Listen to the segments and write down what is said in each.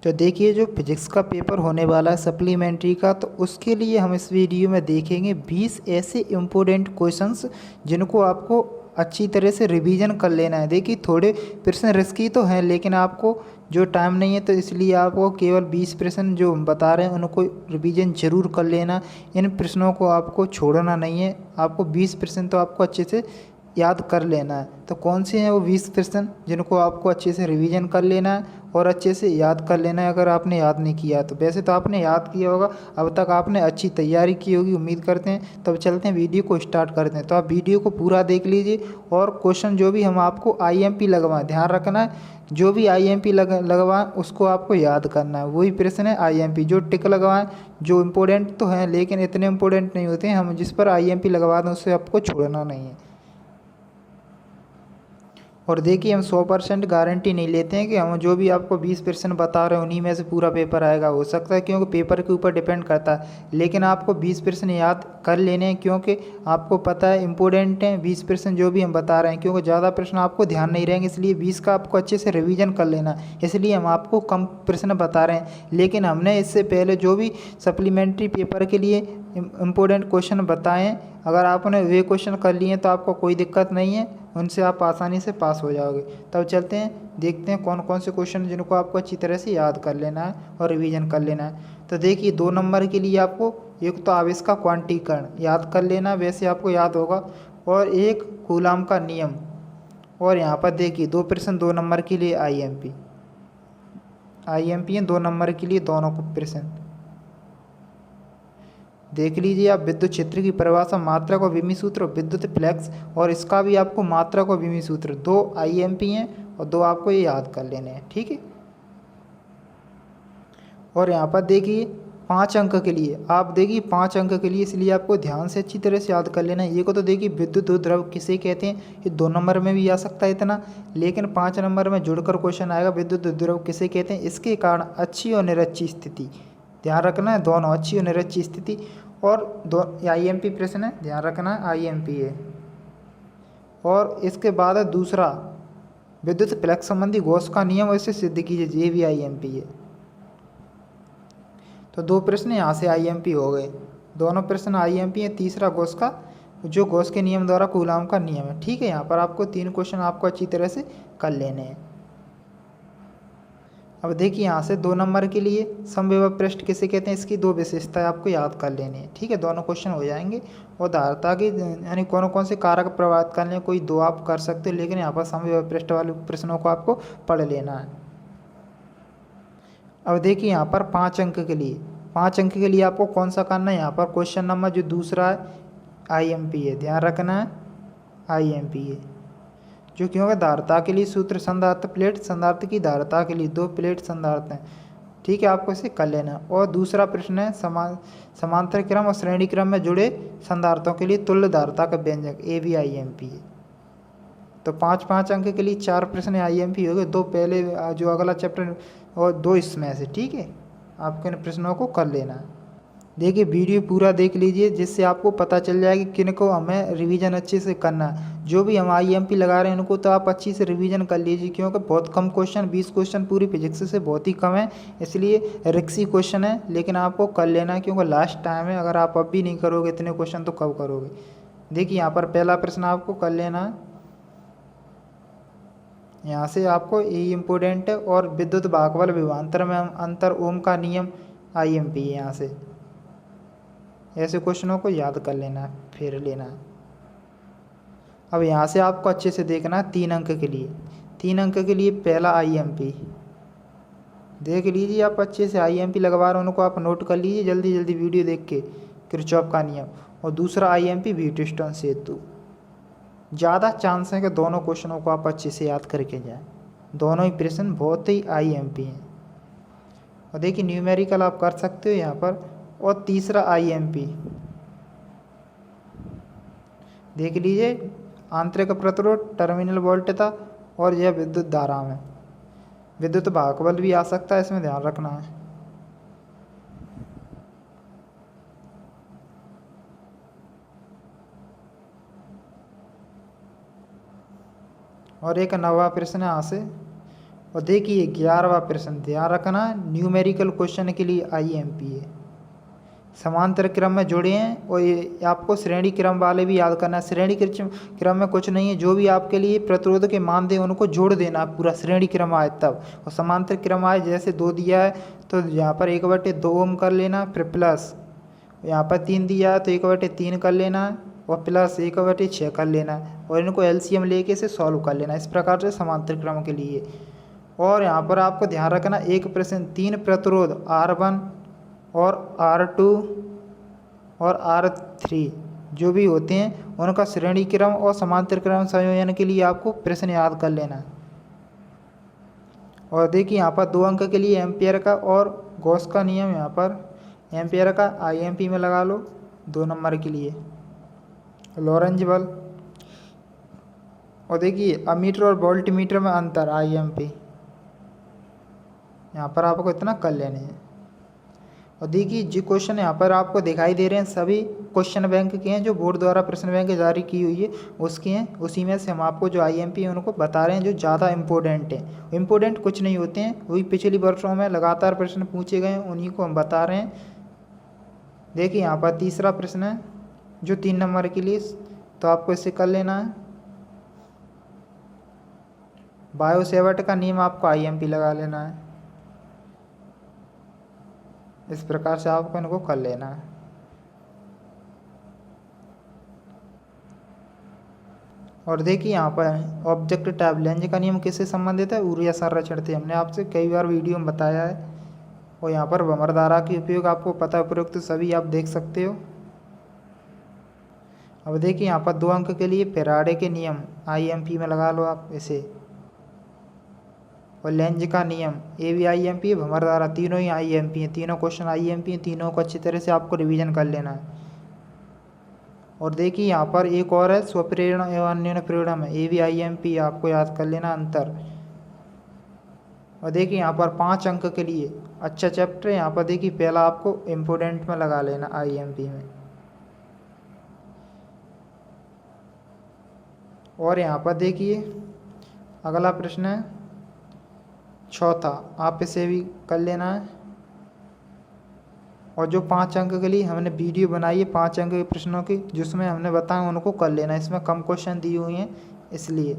तो देखिए जो फिजिक्स का पेपर होने वाला है सप्लीमेंट्री का, तो उसके लिए हम इस वीडियो में देखेंगे 20 ऐसे इम्पोर्टेंट क्वेश्चंस जिनको आपको अच्छी तरह से रिवीजन कर लेना है। देखिए थोड़े प्रश्न रिस्की तो हैं, लेकिन आपको जो टाइम नहीं है तो इसलिए आपको केवल 20 प्रश्न जो हम बता रहे हैं उनको रिवीजन जरूर कर लेना। इन प्रश्नों को आपको छोड़ना नहीं है, आपको 20 प्रश्न तो आपको अच्छे से याद कर लेना है। तो कौन से हैं वो 20 प्रश्न जिनको आपको अच्छे से रिवीजन कर लेना है और अच्छे से याद कर लेना है अगर आपने याद नहीं किया तो। वैसे तो आपने याद किया होगा, अब तक आपने अच्छी तैयारी की होगी उम्मीद करते हैं। तब चलते हैं वीडियो को स्टार्ट करते हैं। तो आप वीडियो को पूरा देख लीजिए और क्वेश्चन जो भी हम आपको आईएमपी लगवाएं, ध्यान रखना है जो भी आईएमपी लगवाएं उसको आपको याद करना है। वही प्रश्न है आईएमपी, जो टिक लगवाएं जो इम्पोर्टेंट तो हैं लेकिन इतने इम्पोर्टेंट नहीं होते हैं, हम जिस पर आईएमपी लगवा दें उससे आपको छोड़ना नहीं है। और देखिए हम 100% गारंटी नहीं लेते हैं कि हम जो भी आपको 20% बता रहे हैं उन्हीं में से पूरा पेपर आएगा। हो सकता है क्योंकि पेपर के ऊपर डिपेंड करता है, लेकिन आपको 20% याद कर लेने हैं क्योंकि आपको पता है इंपॉर्टेंट हैं 20% जो भी हम बता रहे हैं। क्योंकि ज़्यादा प्रश्न आपको ध्यान नहीं रहेंगे, इसलिए 20 का आपको अच्छे से रिविजन कर लेना, इसलिए हम आपको कम प्रश्न बता रहे हैं। लेकिन हमने इससे पहले जो भी सप्लीमेंट्री पेपर के लिए इम्पोर्टेंट क्वेश्चन बताए हैं, अगर आपने वे क्वेश्चन कर लिए तो आपको कोई दिक्कत नहीं है, उनसे आप आसानी से पास हो जाओगे। तब चलते हैं देखते हैं कौन कौन से क्वेश्चन जिनको आपको अच्छी तरह से याद कर लेना है और रिवीजन कर लेना है। तो देखिए 2 नंबर के लिए आपको एक तो आवेश का क्वांटीकरण याद कर लेना, वैसे आपको याद होगा, और एक कूलाम का नियम। और यहाँ पर देखिए 2 प्रश्न 2 नंबर के लिए आईएमपी हैं 2 नंबर के लिए दोनों को प्रश्न देख लीजिए आप। विद्युत क्षेत्र की परिभाषा, मात्रक और विमी सूत्र, विद्युत फ्लक्स, और इसका भी आपको मात्रक और विमी सूत्र 2 आईएमपी हैं और 2 आपको ये याद कर लेने हैं, ठीक है। और यहाँ पर देखिए 5 अंक के लिए, आप देखिए 5 अंक के लिए, इसलिए आपको ध्यान से अच्छी तरह से याद कर लेना है। ये को तो देखिए विद्युत द्रव किसे कहते हैं, ये 2 नंबर में भी आ सकता है इतना, लेकिन 5 नंबर में जुड़कर क्वेश्चन आएगा विद्युत द्रव किसे कहते हैं। इसके कारण अच्छी और निरक्षी स्थिति, ध्यान रखना है दोनों, अच्छी और निरक्षी स्थिति। और दो आईएमपी प्रश्न है, ध्यान रखना है आईएमपी है। और इसके बाद है दूसरा विद्युत फ्लक्स संबंधी गॉस का नियम, और इसे सिद्ध कीजिए, ये भी आईएमपी है। तो 2 प्रश्न यहाँ से आईएमपी हो गए, दोनों प्रश्न आईएमपी है। तीसरा गॉस का, जो गॉस के नियम द्वारा कूलाम का नियम है, ठीक है। यहाँ पर आपको 3 क्वेश्चन आपको अच्छी तरह से कर लेने हैं। अब देखिए यहाँ से 2 नंबर के लिए समविभव पृष्ठ किसे कहते हैं, इसकी 2 विशेषताएं आपको याद कर लेनी है, ठीक है। दोनों क्वेश्चन हो जाएंगे। और धारिता की यानी कौन कौन से कारक प्रभावित करने, कोई 2 आप कर सकते हो, लेकिन यहाँ पर समविभव पृष्ठ वाले प्रश्नों को आपको पढ़ लेना है। अब देखिए यहाँ पर 5 अंक के लिए, 5 अंक के लिए आपको कौन सा करना है, यहाँ पर क्वेश्चन नंबर जो दूसरा है आईएमपी है, ध्यान रखना है आईएमपी है। जो क्योंकि धारिता के लिए सूत्र, संधारित्र प्लेट, संधारित्र की धारिता के लिए 2 प्लेट संधारित्र हैं, ठीक है, आपको इसे कर लेना। और दूसरा प्रश्न है समांतर क्रम और श्रेणी क्रम में जुड़े संधारित्रों के लिए तुल्य धारिता का व्यंजक, ए भी आईएमपी है। तो 5-5 अंक के लिए 4 प्रश्न आईएमपी हो गए, 2 पहले जो अगला चैप्टर और 2 इसमें से, ठीक है। आपको इन प्रश्नों को कर लेना है। देखिए वीडियो पूरा देख लीजिए, जिससे आपको पता चल जाए कि किन को हमें रिवीजन अच्छे से करना है। जो भी हम आईएमपी लगा रहे हैं उनको तो आप अच्छी से रिवीजन कर लीजिए, क्योंकि बहुत कम क्वेश्चन, 20 क्वेश्चन पूरी फिजिक्स से बहुत ही कम है, इसलिए रिक्सी क्वेश्चन है, लेकिन आपको कर लेना है क्योंकि लास्ट टाइम है। अगर आप अब भी नहीं करोगे इतने क्वेश्चन तो कब करोगे। देखिए यहाँ पर पहला प्रश्न आपको कर लेना है, यहाँ से आपको ये इम्पोर्टेंट है। और विद्युत भागबल विभवांतर में अंतर, ओम का नियम, आईएमपी है। यहाँ से ऐसे क्वेश्चनों को याद कर लेना है, फिर लेना है। अब यहाँ से आपको अच्छे से देखना है 3 अंक के लिए, 3 अंक के लिए पहला आईएमपी देख लीजिए आप, अच्छे से आईएमपी लगवा रहे हैं उनको आप नोट कर लीजिए जल्दी जल्दी वीडियो देख के, किरचॉफ का नियम। और दूसरा आईएमपी व्हीटस्टोन सेतु। ज़्यादा चांस है कि दोनों क्वेश्चनों को आप अच्छे से याद करके जाएं, दोनों ही प्रश्न बहुत ही आईएमपी हैं। और देखिए न्यूमेरिकल आप कर सकते हो यहाँ पर। और तीसरा आईएमपी देख लीजिए, आंतरिक प्रतिरोध, टर्मिनल वोल्टेज और यह विद्युत धारा में, विद्युत भागबल भी आ सकता है, इसमें ध्यान रखना है। और एक नवा प्रश्न है यहाँ से, और देखिए 11वां प्रश्न, ध्यान रखना न्यूमेरिकल क्वेश्चन के लिए IMP है। समांतर क्रम में जोड़े हैं और ये आपको श्रेणी क्रम वाले भी याद करना है। श्रेणी क्रम में कुछ नहीं है, जो भी आपके लिए प्रतिरोध के मान दे उनको जोड़ देना, पूरा श्रेणी क्रम आए तब। और समांतर क्रम आए जैसे 2 दिया है तो यहाँ पर 1/2 ओम कर लेना, फिर प्लस यहाँ पर 3 दिया है तो 1/3 कर लेना और प्लस 1/6 कर लेना और इनको LCM लेके से सॉल्व कर लेना। इस प्रकार से समांतर क्रम के लिए। और यहाँ पर आपको ध्यान रखना एक प्रश्न 3 प्रतिरोध R1 और R2 और R3 जो भी होते हैं उनका श्रेणी क्रम और समांतर क्रम संयोजन के लिए आपको प्रश्न याद कर लेना है। और देखिए यहाँ पर 2 अंक के लिए एम्पियर का और गॉस का नियम, यहाँ पर एम्पियर का IMP में लगा लो 2 नंबर के लिए। लॉरेंज बल। और देखिए अमीटर और वोल्टमीटर में अंतर IMP, यहाँ पर आपको इतना कर लेने हैं। और देखिए जो क्वेश्चन यहाँ पर आपको दिखाई दे रहे हैं सभी क्वेश्चन बैंक के हैं, जो बोर्ड द्वारा प्रश्न बैंक जारी की हुई है उसके हैं। उसी में से हम आपको जो IMP है उनको बता रहे हैं जो ज़्यादा इम्पोर्टेंट हैं। इम्पोर्टेंट कुछ नहीं होते हैं, वही पिछली वर्षों में लगातार प्रश्न पूछे गए हैं उन्हीं को हम बता रहे हैं। देखिए यहाँ पर तीसरा प्रश्न है जो 3 नंबर के लिए, तो आपको इसे कर लेना है। बायो-सेवर्ट का नियम आपको IMP लगा लेना है। इस प्रकार से आपको इनको कर लेना है। और देखिए यहाँ पर ऑब्जेक्ट टाइप लेंज का नियम किससे संबंधित है, ऊर्जा संरक्षण से। हमने आपसे कई बार वीडियो में बताया है। और यहाँ पर भंवर धारा के उपयोग आपको पता है, उपरोक्त सभी आप देख सकते हो। अब देखिए यहाँ पर 2 अंक के लिए फैराडे के नियम IMP में लगा लो आप इसे। और लेंज का नियम ये भी IMP है, भंवर धारा तीनों ही IMP हैं, तीनों क्वेश्चन IMP हैं, तीनों को अच्छी तरह से आपको रिवीजन कर लेना है। और देखिए यहाँ पर एक और है स्वप्रेरणा एवं अन्य प्रेरणा में, ये भी IMP आपको याद कर लेना अंतर। और देखिए यहाँ पर 5 अंक के लिए अच्छा चैप्टर, यहाँ पर देखिए पहला आपको इम्पोर्टेंट में लगा लेना IMP में। और यहाँ पर देखिए अगला प्रश्न है चौथा, आप इसे भी कर लेना है। और जो 5 अंक के लिए हमने वीडियो बनाई है 5 अंक के प्रश्नों की, जिसमें हमने बताया उनको कर लेना, इसमें कम क्वेश्चन दिए हुए हैं इसलिए।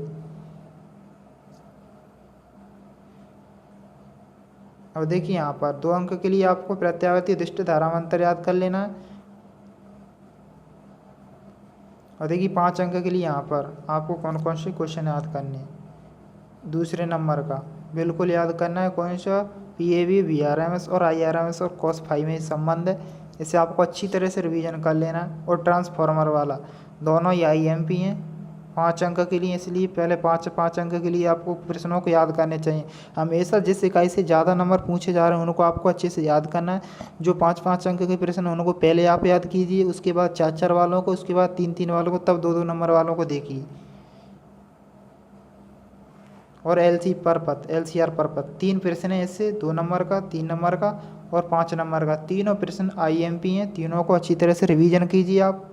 अब देखिए यहाँ पर 2 अंक के लिए आपको प्रत्यावर्ती दिष्ट धारामांतर याद कर लेना है। और देखिए 5 अंक के लिए यहाँ पर आपको कौन कौन से क्वेश्चन याद करने हैं। दूसरे नंबर का बिल्कुल याद करना है, कौन सा PAV, VRMS और IRMS और cos फाई में संबंध है, इसे आपको अच्छी तरह से रिवीजन कर लेना। और ट्रांसफार्मर वाला दोनों ही IMP हैं 5 अंक के लिए, इसलिए पहले 5 अंक के लिए आपको प्रश्नों को याद करने चाहिए। हमेशा जिस इकाई से ज़्यादा नंबर पूछे जा रहे हैं उनको आपको अच्छे से याद करना है। जो 5 अंक के प्रश्न हैं उनको पहले आप याद कीजिए, उसके बाद 4 वालों को, उसके बाद 3 वालों को, तब 2 नंबर वालों को देखिए। और LCR परपथ 3 प्रश्न है इससे, 2 नंबर का, 3 नंबर का और 5 नंबर का, तीनों प्रश्न IMP हैं। तीनों को अच्छी तरह से रिवीजन कीजिए आप।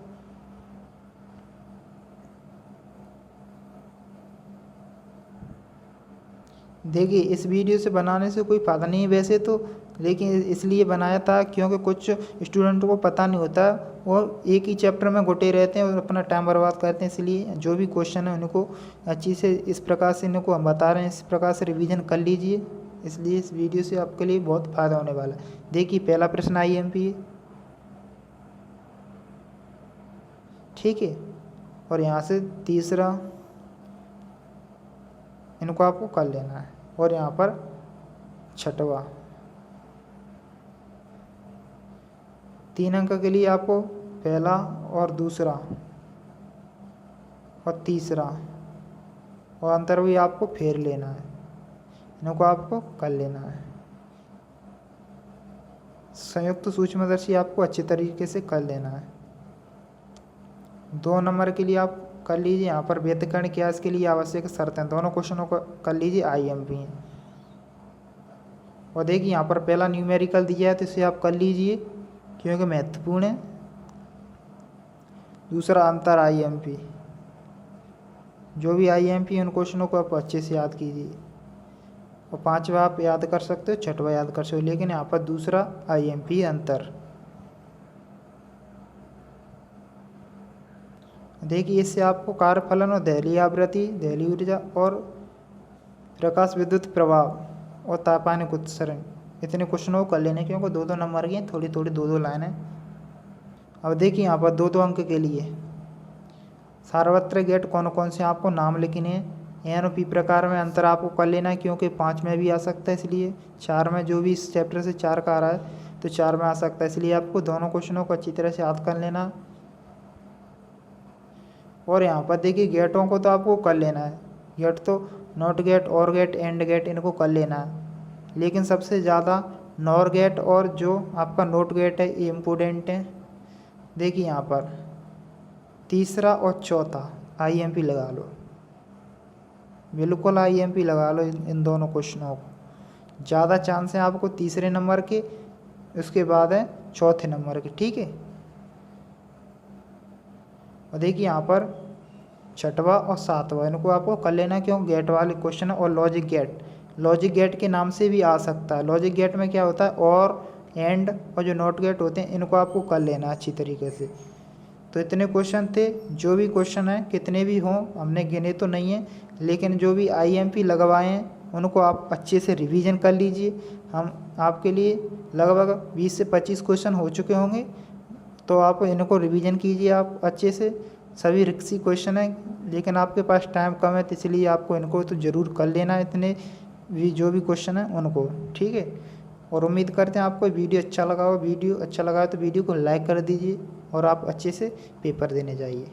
देखिए इस वीडियो से बनाने से कोई फ़ायदा नहीं है वैसे तो, लेकिन इसलिए बनाया था क्योंकि कुछ स्टूडेंटों को पता नहीं होता और एक ही चैप्टर में घुटे रहते हैं और अपना टाइम बर्बाद करते हैं। इसलिए जो भी क्वेश्चन है उनको अच्छी से इस प्रकार से इनको हम बता रहे हैं, इस प्रकार से रिवीजन कर लीजिए। इसलिए इस वीडियो से आपके लिए बहुत फ़ायदा होने वाला है। देखिए पहला प्रश्न IMP है, ठीक है। और यहाँ से तीसरा, इनको आपको कर लेना है। और यहाँ पर छठवा, 3 अंक के लिए आपको पहला और दूसरा और तीसरा और अंतर भी आपको फेर लेना है, इनको आपको कर लेना है। संयुक्त सूक्ष्मदर्शी आपको अच्छे तरीके से कर लेना है। 2 नंबर के लिए आप कर लीजिए, यहाँ पर व्यतिकरण क्यास के लिए आवश्यक शर्तें, दोनों क्वेश्चनों को कर लीजिए, IMP हैं। और देखिए यहाँ पर पहला न्यूमेरिकल दिया है तो इसे आप कर लीजिए क्योंकि महत्वपूर्ण है। दूसरा अंतर IMP, जो भी IMP है उन क्वेश्चनों को आप अच्छे से याद कीजिए। और 5वां आप याद कर सकते हो, 6वां याद कर सकते हो, लेकिन यहाँ पर दूसरा IMP अंतर। देखिए इससे आपको कार्यफलन और दहलीय आवृत्ति, दहलीय ऊर्जा और प्रकाश विद्युत प्रभाव और तापानिक उत्सर्जन इतने क्वेश्चनों को कर लेने, क्योंकि 2-2 नंबर के थोड़ी थोड़ी 2-2 लाइनें। अब देखिए यहाँ पर 2-2 अंक के लिए सार्वत्रिक गेट कौन कौन से आपको नाम लिखने हैं। एन और पी प्रकार में अंतर आपको कर लेना है, क्योंकि 5 में भी आ सकता है, इसलिए 4 में जो भी इस चैप्टर से 4 का आ रहा है तो 4 में आ सकता है, इसलिए आपको दोनों क्वेश्चनों को अच्छी तरह से याद कर लेना। और यहाँ पर देखिए गेटों को तो आपको कर लेना है, गेट तो नॉट गेट, और गेट, एंड गेट इनको कर लेना है, लेकिन सबसे ज़्यादा नॉर गेट और जो आपका नोट गेट है ये इम्पोर्टेंट है। देखिए यहाँ पर तीसरा और चौथा IMP लगा लो, बिल्कुल IMP लगा लो इन दोनों क्वेश्चनों को। ज़्यादा चांस है आपको तीसरे नंबर के, उसके बाद है चौथे नंबर के, ठीक है। और देखिए यहाँ पर 6वां और 7वां इनको आपको कर लेना, क्यों गेट वाले क्वेश्चन और लॉजिक गेट, लॉजिक गेट के नाम से भी आ सकता है। लॉजिक गेट में क्या होता है, और एंड और जो नॉट गेट होते हैं इनको आपको कर लेना अच्छी तरीके से। तो इतने क्वेश्चन थे, जो भी क्वेश्चन हैं कितने भी हों हमने गिने तो नहीं है, लेकिन जो भी IMP लगवाए हैं उनको आप अच्छे से रिवीजन कर लीजिए। हम आपके लिए लगभग 20 से 25 क्वेश्चन हो चुके होंगे, तो आप इनको रिवीजन कीजिए आप अच्छे से। सभी रिक्सी क्वेश्चन हैं, लेकिन आपके पास टाइम कम है, तो इसलिए आपको इनको तो ज़रूर कर लेना है, इतने भी जो भी क्वेश्चन हैं उनको, ठीक है। और उम्मीद करते हैं आपको वीडियो अच्छा लगा हो। वीडियो अच्छा लगा हो तो वीडियो को लाइक कर दीजिए और आप अच्छे से पेपर देने जाइए।